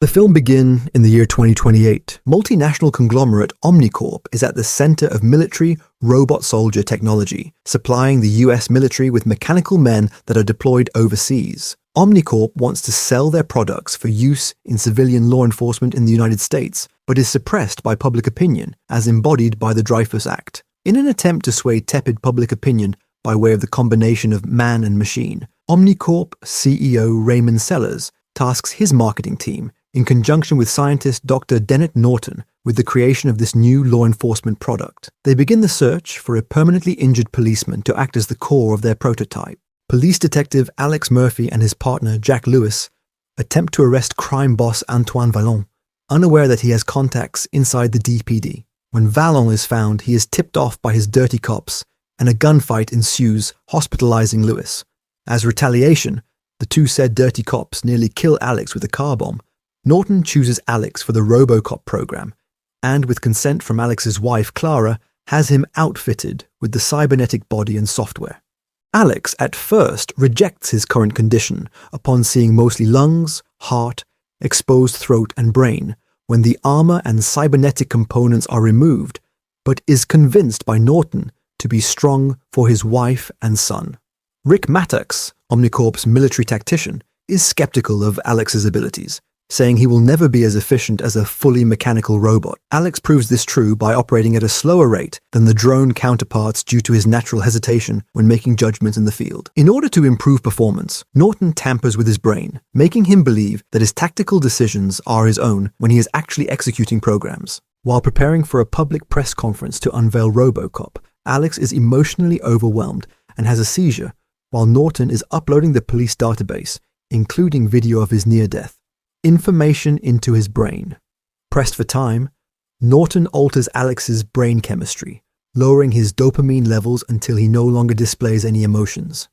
The film begins in the year 2028. Multinational conglomerate OmniCorp is at the center of military robot soldier technology, supplying the US military with mechanical men that are deployed overseas. OmniCorp wants to sell their products for use in civilian law enforcement in the United States, but is suppressed by public opinion, as embodied by the Dreyfus Act. In an attempt to sway tepid public opinion by way of the combination of man and machine, OmniCorp CEO Raymond Sellers tasks his marketing team, in conjunction with scientist Dr. Dennett Norton, with the creation of this new law enforcement product. They begin the search for a permanently injured policeman to act as the core of their prototype. Police detective Alex Murphy and his partner Jack Lewis attempt to arrest crime boss Antoine Vallon, unaware that he has contacts inside the DPD. When Vallon is found, he is tipped off by his dirty cops, and a gunfight ensues, hospitalizing Lewis. As retaliation, the two said dirty cops nearly kill Alex with a car bomb. Norton chooses Alex for the RoboCop program, and with consent from Alex's wife Clara, has him outfitted with the cybernetic body and software. Alex at first rejects his current condition upon seeing mostly lungs, heart, exposed throat and brain when the armor and cybernetic components are removed, but is convinced by Norton to be strong for his wife and son. Rick Mattox, OmniCorp's military tactician, is skeptical of Alex's abilities, saying he will never be as efficient as a fully mechanical robot. Alex proves this true by operating at a slower rate than the drone counterparts due to his natural hesitation when making judgments in the field. In order to improve performance, Norton tampers with his brain, making him believe that his tactical decisions are his own when he is actually executing programs. While preparing for a public press conference to unveil RoboCop, Alex is emotionally overwhelmed and has a seizure, while Norton is uploading the police database, including video of his near-death information into his brain. Pressed for time, Norton alters Alex's brain chemistry, lowering his dopamine levels until he no longer displays any emotions.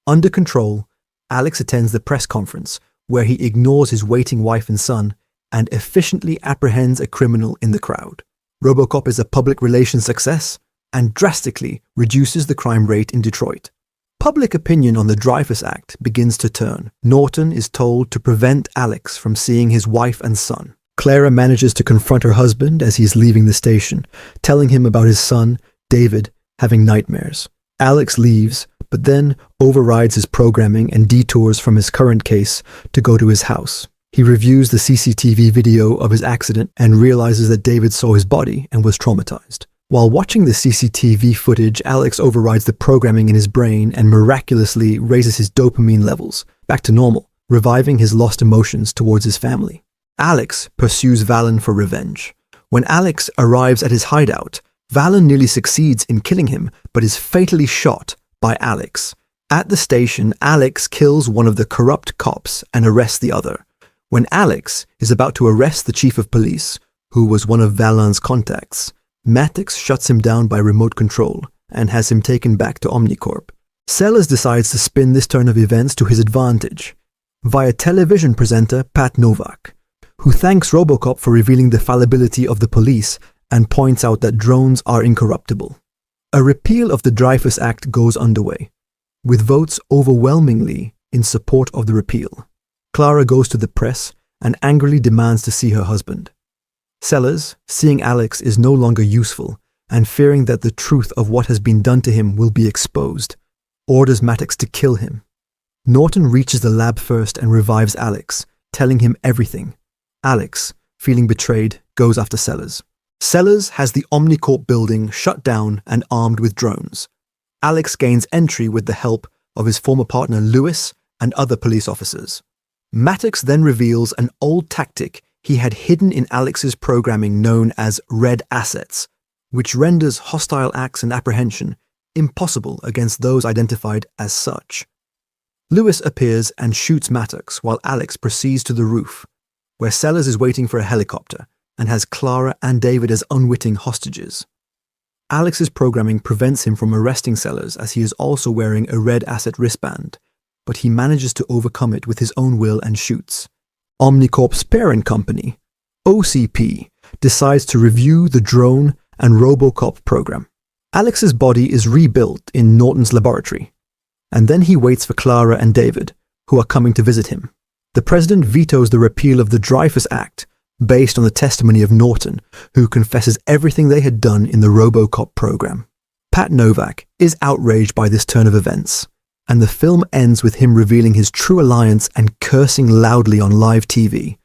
Under control, Alex attends the press conference, where he ignores his waiting wife and son and efficiently apprehends a criminal in the crowd. RoboCop is a public relations success and drastically reduces the crime rate in Detroit. Public opinion on the Dreyfus Act begins to turn. Norton is told to prevent Alex from seeing his wife and son. Clara manages to confront her husband as he is leaving the station, telling him about his son, David, having nightmares. Alex leaves, but then overrides his programming and detours from his current case to go to his house. He reviews the CCTV video of his accident and realizes that David saw his body and was traumatized. While watching the CCTV footage, Alex overrides the programming in his brain and miraculously raises his dopamine levels back to normal, reviving his lost emotions towards his family. Alex pursues Vallon for revenge. When Alex arrives at his hideout, Vallon nearly succeeds in killing him, but is fatally shot by Alex. At the station, Alex kills one of the corrupt cops and arrests the other. When Alex is about to arrest the chief of police, who was one of Vallon's contacts, Mattox shuts him down by remote control and has him taken back to OmniCorp. Sellers decides to spin this turn of events to his advantage via television presenter Pat Novak, who thanks RoboCop for revealing the fallibility of the police and points out that drones are incorruptible. A repeal of the Dreyfus Act goes underway, with votes overwhelmingly in support of the repeal. Clara goes to the press and angrily demands to see her husband. Sellers, seeing Alex is no longer useful and fearing that the truth of what has been done to him will be exposed, orders Mattox to kill him. Norton reaches the lab first and revives Alex, telling him everything. Alex, feeling betrayed, goes after Sellers. Sellers has the OmniCorp building shut down and armed with drones. Alex gains entry with the help of his former partner Lewis and other police officers. Mattox then reveals an old tactic he had hidden in Alex's programming known as red assets, which renders hostile acts and apprehension impossible against those identified as such. Lewis appears and shoots Mattox while Alex proceeds to the roof, where Sellers is waiting for a helicopter and has Clara and David as unwitting hostages. Alex's programming prevents him from arresting Sellers as he is also wearing a red asset wristband, but he manages to overcome it with his own will and shoots. OmniCorp's parent company, OCP, decides to review the drone and RoboCop program. Alex's body is rebuilt in Norton's laboratory, and then he waits for Clara and David, who are coming to visit him. The president vetoes the repeal of the Dreyfus Act, based on the testimony of Norton, who confesses everything they had done in the RoboCop program. Pat Novak is outraged by this turn of events, and the film ends with him revealing his true alliance and cursing loudly on live TV,